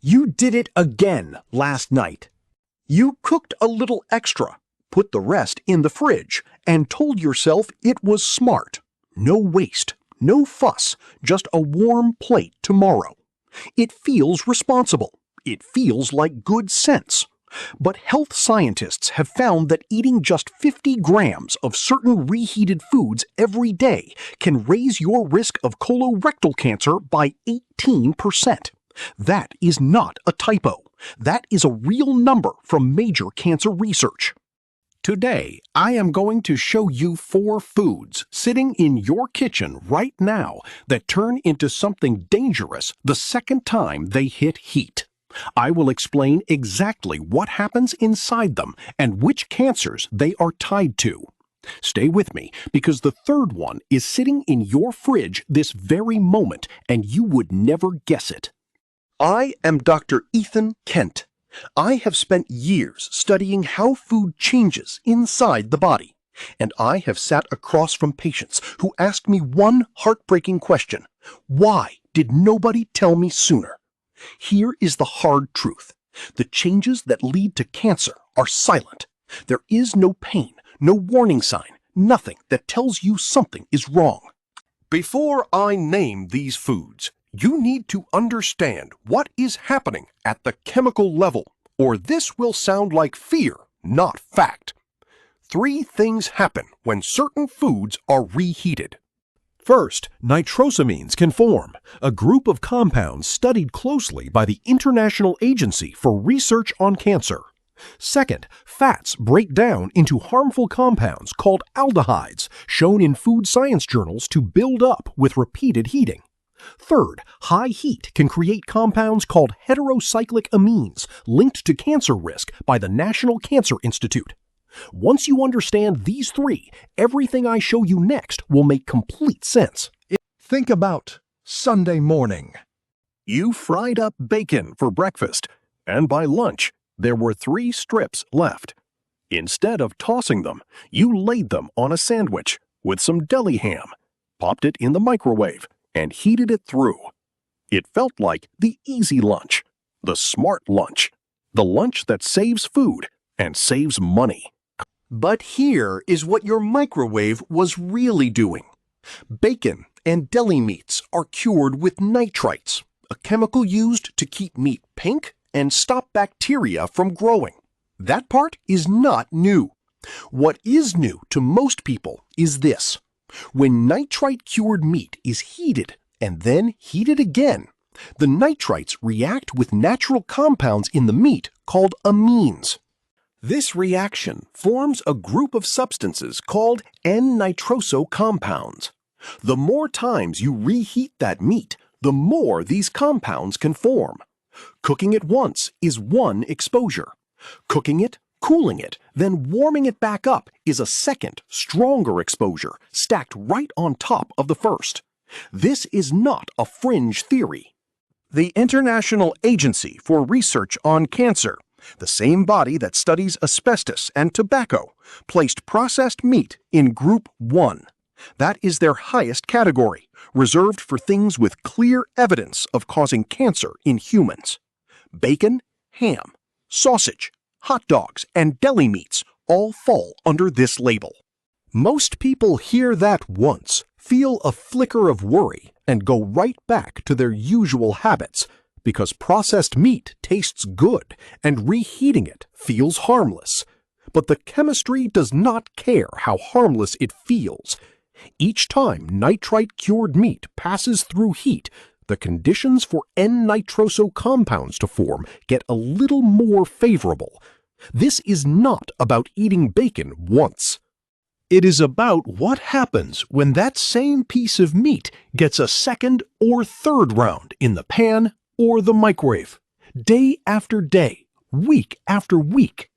You did it again last night. You cooked a little extra, put the rest in the fridge, and told yourself it was smart. No waste, no fuss, just a warm plate tomorrow. It feels responsible. It feels like good sense. But health scientists have found that eating just 50 grams of certain reheated foods every day can raise your risk of colorectal cancer by 18%. That is not a typo. That is a real number from major cancer research. Today, I am going to show you 4 foods sitting in your kitchen right now that turn into something dangerous the second time they hit heat. I will explain exactly what happens inside them and which cancers they are tied to. Stay with me, because the third one is sitting in your fridge this very moment, and you would never guess it. I am Dr. Ethan Kent. I have spent years studying how food changes inside the body, and I have sat across from patients who asked me one heartbreaking question: why did nobody tell me sooner? Here is the hard truth. The changes that lead to cancer are silent. There is no pain, no warning sign, nothing that tells you something is wrong. Before I name these foods, you need to understand what is happening at the chemical level, or this will sound like fear, not fact. 3 things happen when certain foods are reheated. First, nitrosamines can form, a group of compounds studied closely by the International Agency for Research on Cancer. Second, fats break down into harmful compounds called aldehydes, shown in food science journals to build up with repeated heating. Third, high heat can create compounds called heterocyclic amines, linked to cancer risk by the National Cancer Institute. Once you understand these 3, everything I show you next will make complete sense. Think about Sunday morning. You fried up bacon for breakfast, and by lunch, there were 3 strips left. Instead of tossing them, you laid them on a sandwich with some deli ham, popped it in the microwave, and heated it through. It felt like the easy lunch, the smart lunch, the lunch that saves food and saves money. But here is what your microwave was really doing. Bacon and deli meats are cured with nitrites, a chemical used to keep meat pink and stop bacteria from growing. That part is not new. What is new to most people is this. When nitrite-cured meat is heated and then heated again, the nitrites react with natural compounds in the meat called amines. This reaction forms a group of substances called N-nitroso compounds. The more times you reheat that meat, the more these compounds can form. Cooking it once is one exposure. Cooking it, cooling it, then warming it back up is a second, stronger exposure stacked right on top of the first. This is not a fringe theory. The International Agency for Research on Cancer, the same body that studies asbestos and tobacco, placed processed meat in Group 1. That is their highest category, reserved for things with clear evidence of causing cancer in humans. Bacon, ham, sausage, hot dogs, and deli meats all fall under this label. Most people hear that once, feel a flicker of worry, and go right back to their usual habits, because processed meat tastes good and reheating it feels harmless. But the chemistry does not care how harmless it feels. Each time nitrite-cured meat passes through heat, the conditions for N-nitroso compounds to form get a little more favorable. This is not about eating bacon once. It is about what happens when that same piece of meat gets a second or third round in the pan or the microwave, day after day, week after week.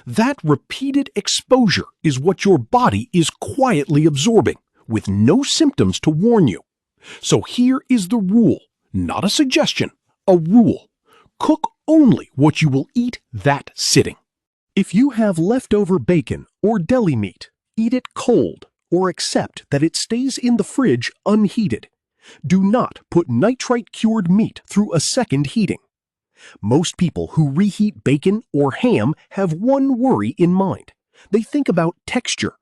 That repeated exposure is what your body is quietly absorbing, with no symptoms to warn you. So here is the rule, not a suggestion, a rule. Cook only what you will eat that sitting. If you have leftover bacon or deli meat, eat it cold or accept that it stays in the fridge unheated. Do not put nitrite-cured meat through a second heating. Most people who reheat bacon or ham have one worry in mind. They think about texture.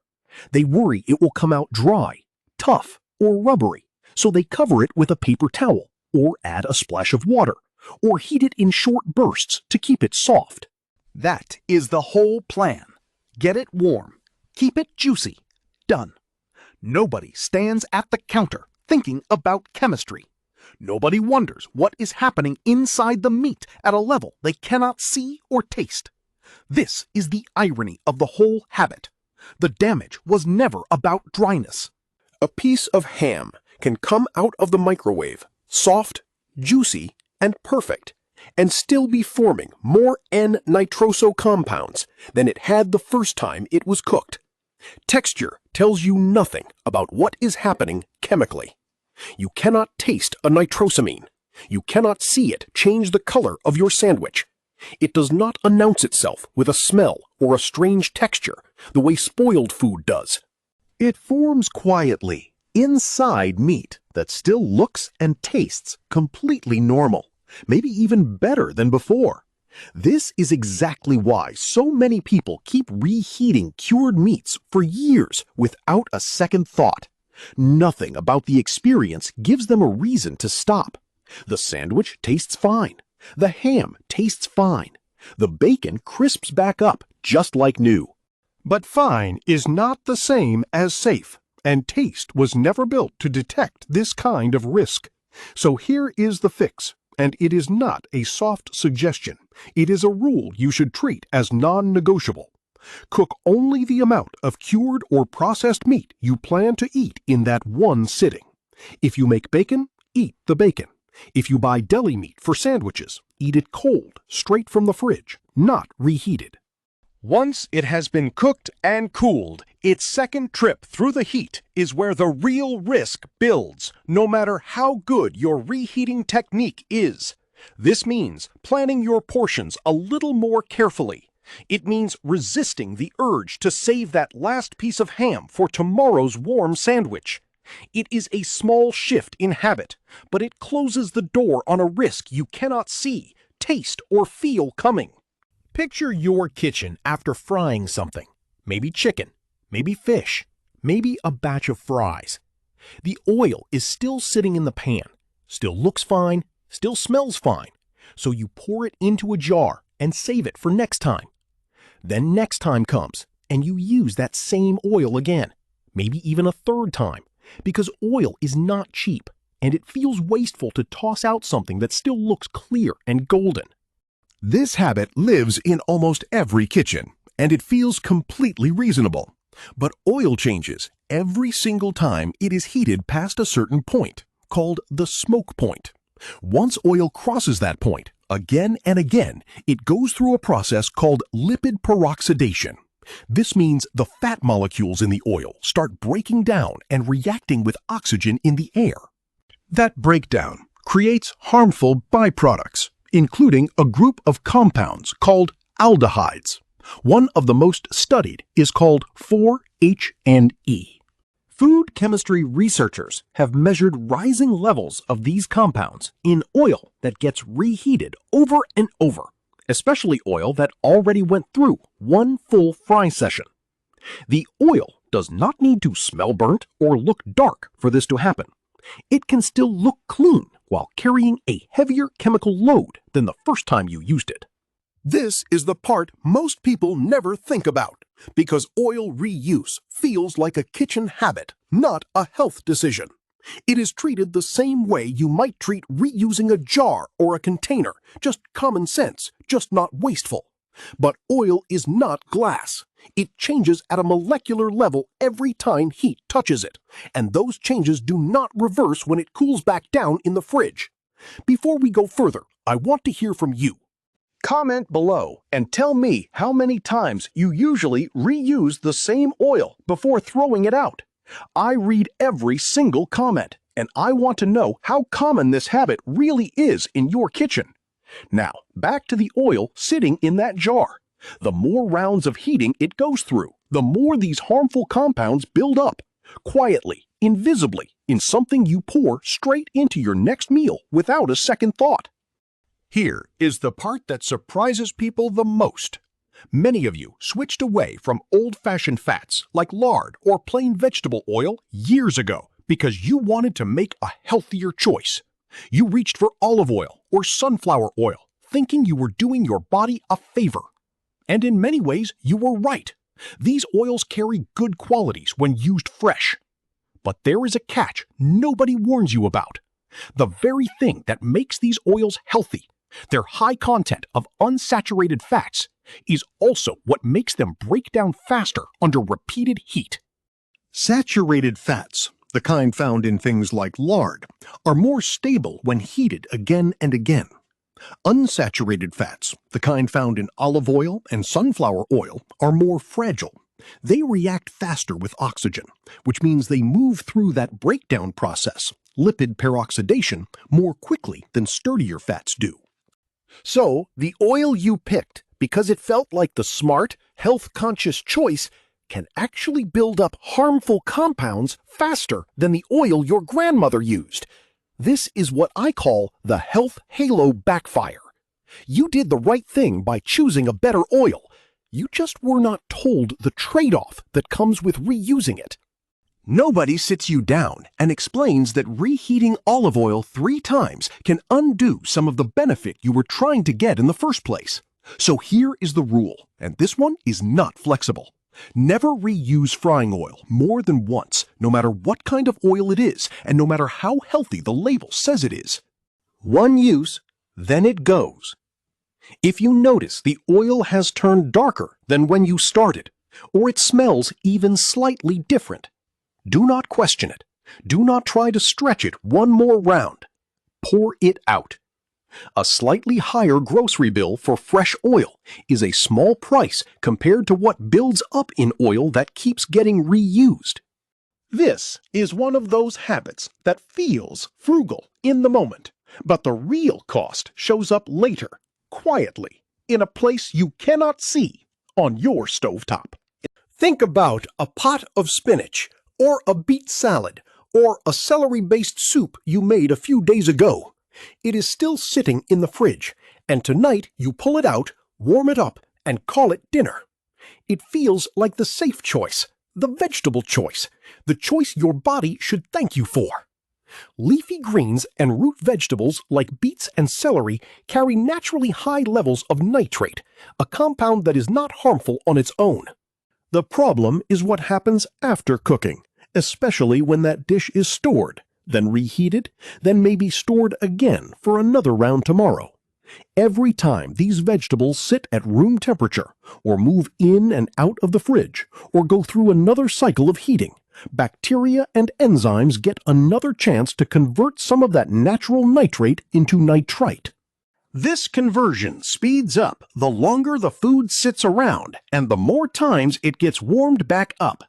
They worry it will come out dry, tough, or rubbery, so they cover it with a paper towel, or add a splash of water, or heat it in short bursts to keep it soft. That is the whole plan. Get it warm. Keep it juicy. Done. Nobody stands at the counter thinking about chemistry. Nobody wonders what is happening inside the meat at a level they cannot see or taste. This is the irony of the whole habit. The damage was never about dryness. A piece of ham can come out of the microwave soft, juicy, and perfect, and still be forming more N-nitroso compounds than it had the first time it was cooked. Texture tells you nothing about what is happening chemically. You cannot taste a nitrosamine. You cannot see it change the color of your sandwich. It does not announce itself with a smell or a strange texture the way spoiled food does. It forms quietly inside meat that still looks and tastes completely normal, maybe even better than before. This is exactly why so many people keep reheating cured meats for years without a second thought. Nothing about the experience gives them a reason to stop. The sandwich tastes fine. The ham tastes fine. The bacon crisps back up just like new. But fine is not the same as safe, and taste was never built to detect this kind of risk. So here is the fix, and it is not a soft suggestion. It is a rule you should treat as non-negotiable. Cook only the amount of cured or processed meat you plan to eat in that one sitting. If you make bacon, eat the bacon. If you buy deli meat for sandwiches, eat it cold, straight from the fridge, not reheated. Once it has been cooked and cooled, its second trip through the heat is where the real risk builds, no matter how good your reheating technique is. This means planning your portions a little more carefully. It means resisting the urge to save that last piece of ham for tomorrow's warm sandwich. It is a small shift in habit, but it closes the door on a risk you cannot see, taste, or feel coming. Picture your kitchen after frying something. Maybe chicken, maybe fish, maybe a batch of fries. The oil is still sitting in the pan, still looks fine, still smells fine. So you pour it into a jar and save it for next time. Then next time comes, and you use that same oil again, maybe even a third time, because oil is not cheap, and it feels wasteful to toss out something that still looks clear and golden. This habit lives in almost every kitchen, and it feels completely reasonable. But oil changes every single time it is heated past a certain point, called the smoke point. Once oil crosses that point, again and again, it goes through a process called lipid peroxidation. This means the fat molecules in the oil start breaking down and reacting with oxygen in the air. That breakdown creates harmful byproducts, including a group of compounds called aldehydes. One of the most studied is called 4-HNE. Food chemistry researchers have measured rising levels of these compounds in oil that gets reheated over and over, especially oil that already went through one full fry session. The oil does not need to smell burnt or look dark for this to happen. It can still look clean while carrying a heavier chemical load than the first time you used it. This is the part most people never think about, because oil reuse feels like a kitchen habit, not a health decision. It is treated the same way you might treat reusing a jar or a container, just common sense, just not wasteful. But oil is not glass. It changes at a molecular level every time heat touches it, and those changes do not reverse when it cools back down in the fridge. Before we go further, I want to hear from you. Comment below and tell me how many times you usually reuse the same oil before throwing it out. I read every single comment, and I want to know how common this habit really is in your kitchen. Now, back to the oil sitting in that jar. The more rounds of heating it goes through, the more these harmful compounds build up, quietly, invisibly, in something you pour straight into your next meal without a second thought. Here is the part that surprises people the most. Many of you switched away from old-fashioned fats like lard or plain vegetable oil years ago because you wanted to make a healthier choice. You reached for olive oil or sunflower oil, thinking you were doing your body a favor. And in many ways, you were right. These oils carry good qualities when used fresh. But there is a catch nobody warns you about. The very thing that makes these oils healthy, their high content of unsaturated fats, is also what makes them break down faster under repeated heat. Saturated fats, the kind found in things like lard, are more stable when heated again and again. Unsaturated fats, the kind found in olive oil and sunflower oil, are more fragile. They react faster with oxygen, which means they move through that breakdown process, lipid peroxidation, more quickly than sturdier fats do. So, the oil you picked, because it felt like the smart, health-conscious choice, can actually build up harmful compounds faster than the oil your grandmother used. This is what I call the health halo backfire. You did the right thing by choosing a better oil. You just were not told the trade-off that comes with reusing it. Nobody sits you down and explains that reheating olive oil 3 times can undo some of the benefit you were trying to get in the first place. So here is the rule, and this one is not flexible. Never reuse frying oil more than once, no matter what kind of oil it is, and no matter how healthy the label says it is. One use, then it goes. If you notice the oil has turned darker than when you started, or it smells even slightly different, do not question it. Do not try to stretch it one more round. Pour it out. A slightly higher grocery bill for fresh oil is a small price compared to what builds up in oil that keeps getting reused. This is one of those habits that feels frugal in the moment, but the real cost shows up later, quietly, in a place you cannot see on your stovetop. Think about a pot of spinach, or a beet salad, or a celery-based soup you made a few days ago. It is still sitting in the fridge, and tonight you pull it out, warm it up, and call it dinner. It feels like the safe choice, the vegetable choice, the choice your body should thank you for. Leafy greens and root vegetables like beets and celery carry naturally high levels of nitrate, a compound that is not harmful on its own. The problem is what happens after cooking, especially when that dish is stored, then reheated, then maybe stored again for another round tomorrow. Every time these vegetables sit at room temperature, or move in and out of the fridge, or go through another cycle of heating, bacteria and enzymes get another chance to convert some of that natural nitrate into nitrite. This conversion speeds up the longer the food sits around and the more times it gets warmed back up.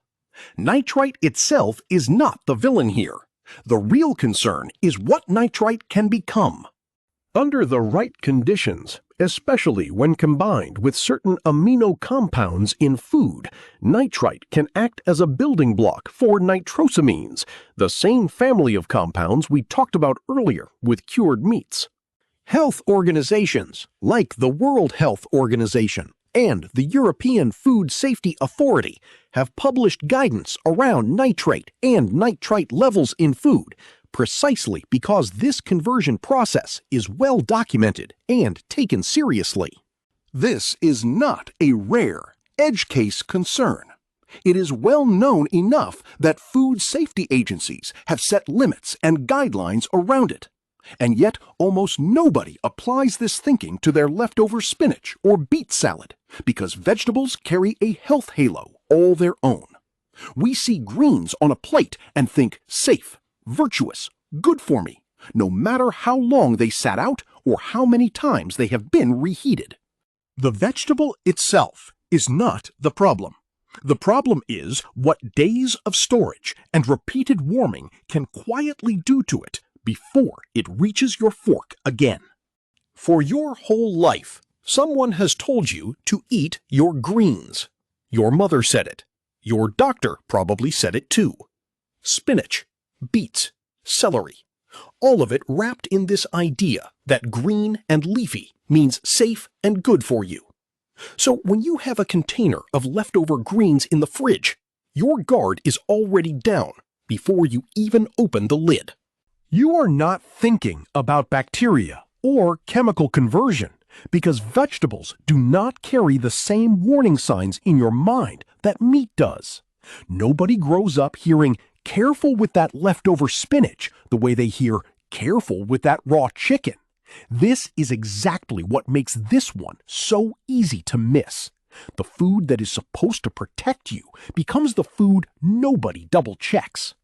Nitrite itself is not the villain here. The real concern is what nitrite can become. Under the right conditions, especially when combined with certain amino compounds in food, nitrite can act as a building block for nitrosamines, the same family of compounds we talked about earlier with cured meats. Health organizations, like the World Health Organization and the European Food Safety Authority, have published guidance around nitrate and nitrite levels in food, precisely because this conversion process is well documented and taken seriously. This is not a rare, edge case concern. It is well known enough that food safety agencies have set limits and guidelines around it. And yet, almost nobody applies this thinking to their leftover spinach or beet salad, because vegetables carry a health halo all their own. We see greens on a plate and think safe, virtuous, good for me, no matter how long they sat out or how many times they have been reheated. The vegetable itself is not the problem. The problem is what days of storage and repeated warming can quietly do to it before it reaches your fork again. For your whole life, someone has told you to eat your greens. Your mother said it. Your doctor probably said it too. Spinach, beets, celery. All of it wrapped in this idea that green and leafy means safe and good for you. So when you have a container of leftover greens in the fridge, your guard is already down before you even open the lid. You are not thinking about bacteria or chemical conversion because vegetables do not carry the same warning signs in your mind that meat does. Nobody grows up hearing, "Careful with that leftover spinach," the way they hear, "Careful with that raw chicken." This is exactly what makes this one so easy to miss. The food that is supposed to protect you becomes the food nobody double checks.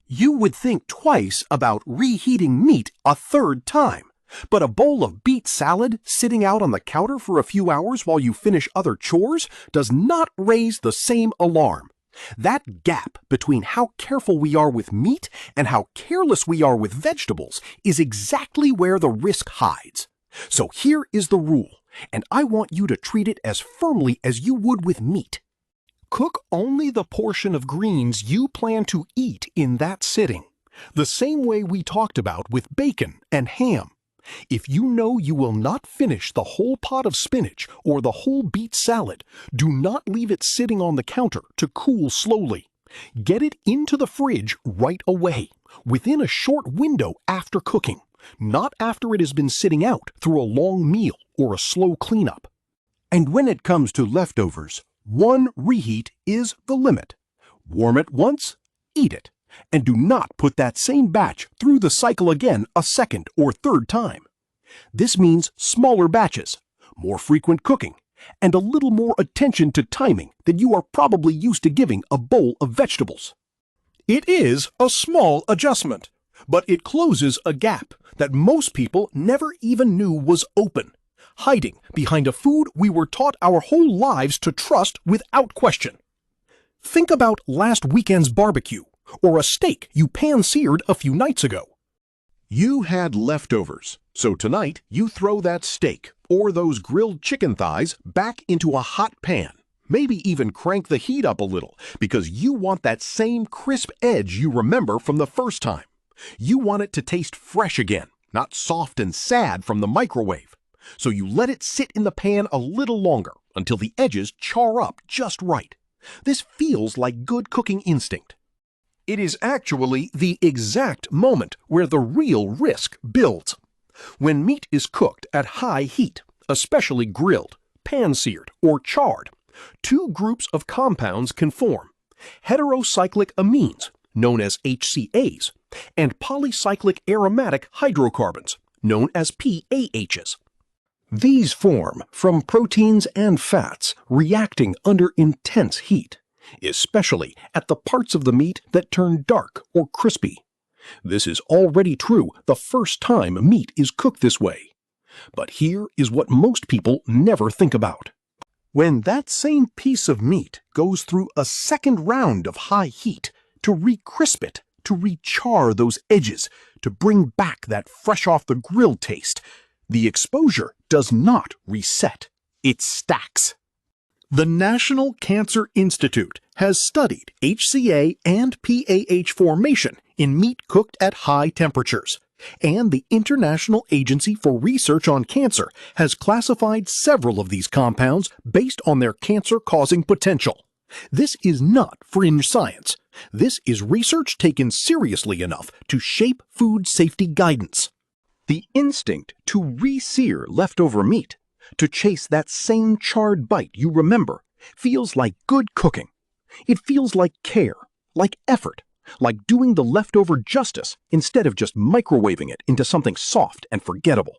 You would think twice about reheating meat a third time, but a bowl of beet salad sitting out on the counter for a few hours while you finish other chores does not raise the same alarm. That gap between how careful we are with meat and how careless we are with vegetables is exactly where the risk hides. So here is the rule, and I want you to treat it as firmly as you would with meat. Cook only the portion of greens you plan to eat in that sitting, the same way we talked about with bacon and ham. If you know you will not finish the whole pot of spinach or the whole beet salad, do not leave it sitting on the counter to cool slowly. Get it into the fridge right away, within a short window after cooking, not after it has been sitting out through a long meal or a slow cleanup. And when it comes to leftovers, one reheat is the limit. Warm it once, eat it, and do not put that same batch through the cycle again a second or third time. This means smaller batches, more frequent cooking, and a little more attention to timing than you are probably used to giving a bowl of vegetables. It is a small adjustment, but it closes a gap that most people never even knew was open, hiding behind a food we were taught our whole lives to trust without question. Think about last weekend's barbecue, or a steak you pan-seared a few nights ago. You had leftovers, so tonight you throw that steak or those grilled chicken thighs back into a hot pan. Maybe even crank the heat up a little because you want that same crisp edge you remember from the first time. You want it to taste fresh again, not soft and sad from the microwave. So you let it sit in the pan a little longer until the edges char up just right. This feels like good cooking instinct. It is actually the exact moment where the real risk builds. When meat is cooked at high heat, especially grilled, pan-seared, or charred, two groups of compounds can form: heterocyclic amines, known as HCAs, and polycyclic aromatic hydrocarbons, known as PAHs. These form from proteins and fats reacting under intense heat, especially at the parts of the meat that turn dark or crispy. This is already true the first time meat is cooked this way. But here is what most people never think about. When that same piece of meat goes through a second round of high heat to re-crisp it, to re-char those edges, to bring back that fresh off the grill taste, the exposure does not reset. It stacks. The National Cancer Institute has studied HCA and PAH formation in meat cooked at high temperatures, and the International Agency for Research on Cancer has classified several of these compounds based on their cancer-causing potential. This is not fringe science. This is research taken seriously enough to shape food safety guidance. The instinct to re-sear leftover meat, to chase that same charred bite you remember, feels like good cooking. It feels like care, like effort, like doing the leftover justice instead of just microwaving it into something soft and forgettable.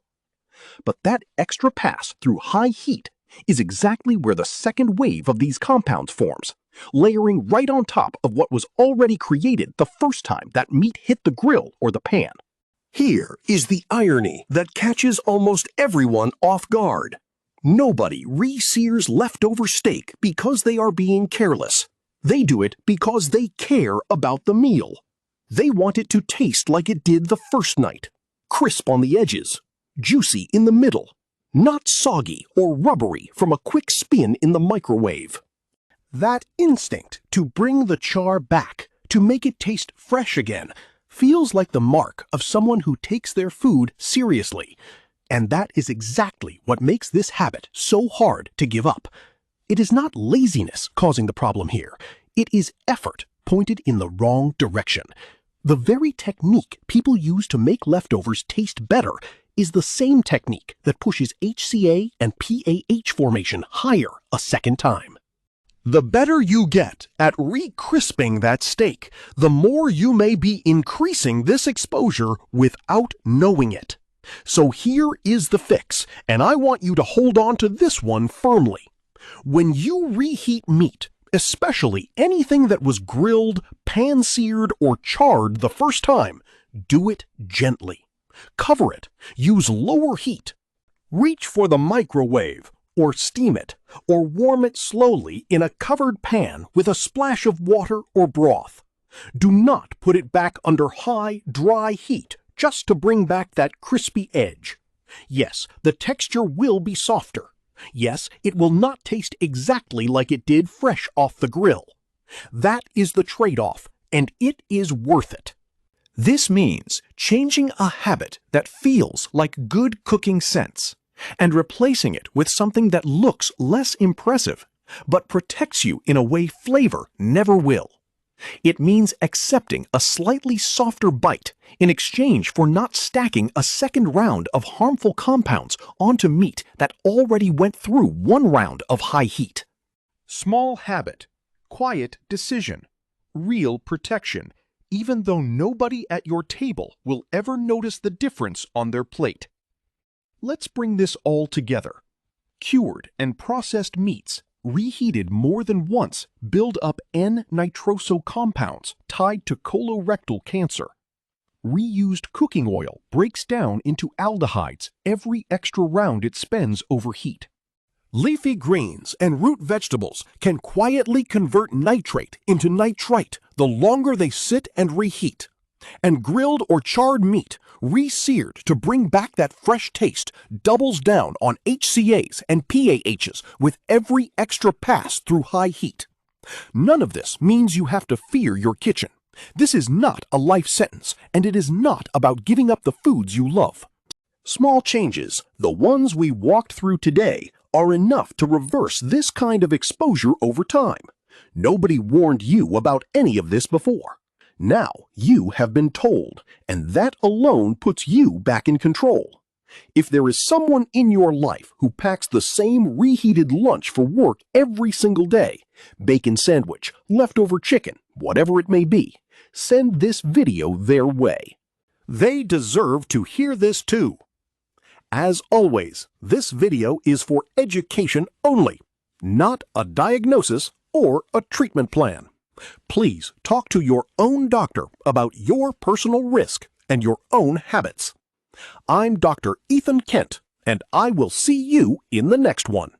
But that extra pass through high heat is exactly where the second wave of these compounds forms, layering right on top of what was already created the first time that meat hit the grill or the pan. Here is the irony that catches almost everyone off guard. Nobody re-sears leftover steak because they are being careless. They do it because they care about the meal. They want it to taste like it did the first night, crisp on the edges, juicy in the middle, not soggy or rubbery from a quick spin in the microwave. That instinct to bring the char back, to make it taste fresh again, feels like the mark of someone who takes their food seriously. And that is exactly what makes this habit so hard to give up. It is not laziness causing the problem here. It is effort pointed in the wrong direction. The very technique people use to make leftovers taste better is the same technique that pushes HCA and PAH formation higher a second time. The better you get at re-crisping that steak, the more you may be increasing this exposure without knowing it. So here is the fix, and I want you to hold on to this one firmly. When you reheat meat, especially anything that was grilled, pan-seared, or charred the first time, do it gently. Cover it. Use lower heat. Reach for the microwave, or steam it, or warm it slowly in a covered pan with a splash of water or broth. Do not put it back under high, dry heat just to bring back that crispy edge. Yes, the texture will be softer. Yes, it will not taste exactly like it did fresh off the grill. That is the trade-off, and it is worth it. This means changing a habit that feels like good cooking sense and replacing it with something that looks less impressive but protects you in a way flavor never will. It means accepting a slightly softer bite in exchange for not stacking a second round of harmful compounds onto meat that already went through one round of high heat. Small habit, quiet decision, real protection, even though nobody at your table will ever notice the difference on their plate. Let's bring this all together. Cured and processed meats, reheated more than once, build up N-nitroso compounds tied to colorectal cancer. Reused cooking oil breaks down into aldehydes every extra round it spends over heat. Leafy greens and root vegetables can quietly convert nitrate into nitrite the longer they sit and reheat. And grilled or charred meat, re-seared to bring back that fresh taste, doubles down on HCAs and PAHs with every extra pass through high heat. None of this means you have to fear your kitchen. This is not a life sentence, and it is not about giving up the foods you love. Small changes, the ones we walked through today, are enough to reverse this kind of exposure over time. Nobody warned you about any of this before. Now you have been told, and that alone puts you back in control. If there is someone in your life who packs the same reheated lunch for work every single day, bacon sandwich, leftover chicken, whatever it may be, send this video their way. They deserve to hear this too. As always, this video is for education only, not a diagnosis or a treatment plan. Please talk to your own doctor about your personal risk and your own habits. I'm Dr. Ethan Kent, and I will see you in the next one.